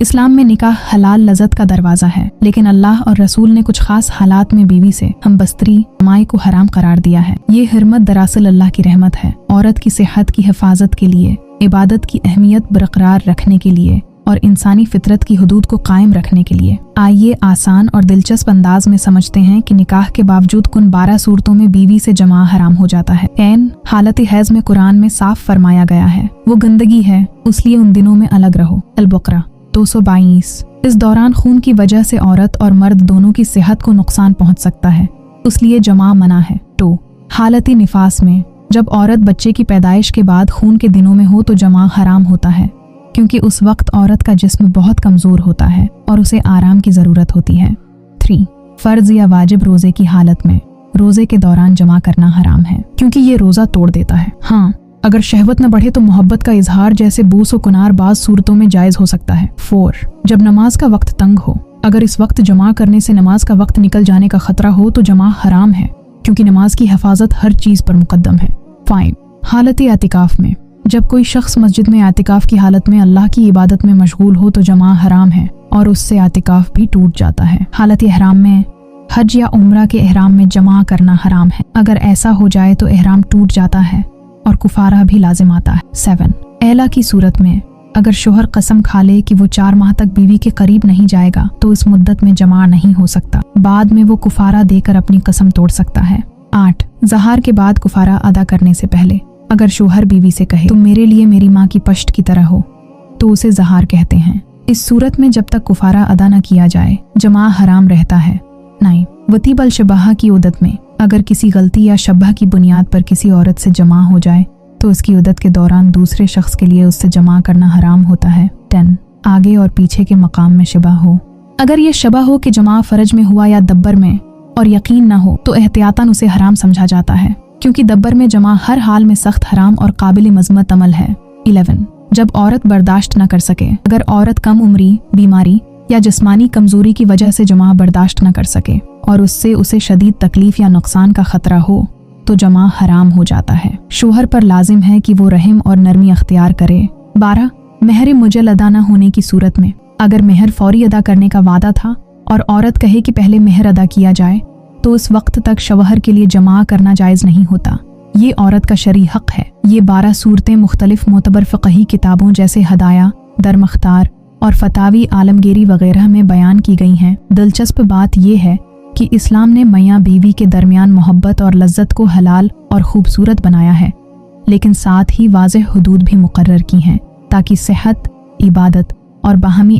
इस्लाम में निकाह हलाल लज़्ज़त का दरवाज़ा है, लेकिन अल्लाह और रसूल ने कुछ खास हालात में बीवी से हम बस्तरी माई को हराम करार दिया है। ये हिरमत दरअसल अल्लाह की रहमत है, औरत की सेहत की हिफाजत के लिए, इबादत की अहमियत बरकरार रखने के लिए और इंसानी फितरत की हदूद को कायम रखने के लिए। आइए आसान और दिलचस्प अंदाज में समझते हैं कि निकाह के बावजूद कुन 12 सूरतों में बीवी से जमा हराम हो जाता है। ऐन हालत हैज में कुरान में साफ फरमाया गया है, वो गंदगी है, इसलिए उन दिनों में अलग रहो। अल-बकरा 222। इस दौरान खून की वजह से औरत और मर्द दोनों की सेहत को नुकसान पहुंच सकता है, इसलिए जमा मना है। 2 हालती निफास में, जब औरत बच्चे की पैदाइश के बाद खून के दिनों में हो तो जमा हराम होता है, क्योंकि उस वक्त औरत का जिस्म बहुत कमजोर होता है और उसे आराम की जरूरत होती है। 3 फर्ज या वाजिब रोजे की हालत में, रोजे के दौरान जमा करना हराम है, क्योंकि ये रोजा तोड़ देता है। हाँ, अगर शहवत न बढ़े तो मोहब्बत का इजहार जैसे बूस व कुनार बाज सूरतों में जायज हो सकता है। 4 जब नमाज का वक्त तंग हो, अगर इस वक्त जमा करने से नमाज का वक्त निकल जाने का खतरा हो तो जमा हराम है, क्योंकि नमाज की हिफाजत हर चीज पर मुकद्दम है। 5 हालत एतिकाफ में, जब कोई शख्स मस्जिद में एतिकाफ की हालत में अल्लाह की इबादत में मशगूल हो तो जमा हराम है और उससे एतिकाफ भी टूट जाता है। हालत एहराम में, हज या उम्रा के एहराम में जमा करना हराम है। अगर ऐसा हो जाए तो एहराम टूट जाता है और कुफारा भी लाजिम आता है। 7 एला की सूरत में, अगर शोहर कसम खा ले कि वो 4 माह तक बीवी के करीब नहीं जाएगा तो इस मुद्दत में जमा नहीं हो सकता, बाद में वो कुफारा देकर अपनी कसम तोड़ सकता है। 8 ज़हार के बाद कुफारा अदा करने से पहले, अगर शोहर बीवी से कहे तुम मेरे लिए मेरी माँ की पश्त की तरह हो तो उसे ज़हार कहते हैं। इस सूरत में जब तक कुफारा अदा न किया जाए जमा हराम रहता है। 9 वतीब अल शबाह की उद्दत में, अगर किसी गलती या शब्बह की बुनियाद पर किसी औरत से जमा हो जाए तो उसकी उद्दत के दौरान दूसरे शख्स के लिए उससे जमा करना हराम होता है। 10 आगे और पीछे के मकाम में शबह हो, अगर ये शबह हो कि जमा फरज में हुआ या दब्बर में और यकीन न हो तो एहतियातन उसे हराम समझा जाता है, क्योंकि दब्बर में जमा हर हाल में सख्त हराम और काबिल मज़म्मत अमल है। 11 जब औरत बर्दाश्त न कर सके, अगर औरत कम उम्री, बीमारी या जिस्मानी कमजोरी की वजह से जमा बर्दाश्त न कर सके और उससे उसे शदीद तकलीफ या नुकसान का खतरा हो तो जमा हराम हो जाता है। शोहर पर लाजिम है कि वो रहम और नरमी अख्तियार करे। 12 मेहर मुजल अदा न होने की सूरत में, अगर मेहर फौरी अदा करने का वादा था और औरत कहे कि पहले मेहर अदा किया जाए तो उस वक्त तक शवहर के लिए जमा करना जायज नहीं होता। ये औरत का शरई हक है। ये 12 सूरतें मुख्तलिफ मोतबर फ़िक़ही किताबों जैसे हदाया, दरमख्तार और फतावी आलमगीरी वगैरह में बयान की गई हैं। दिलचस्प बात यह है कि इस्लाम ने मियाँ बीवी के दरमियान मोहब्बत और लज्जत को हलाल और खूबसूरत बनाया है, लेकिन साथ ही वाज़ेह हुदूद भी मुकर्रर की हैं ताकि सेहत, इबादत और बाहमी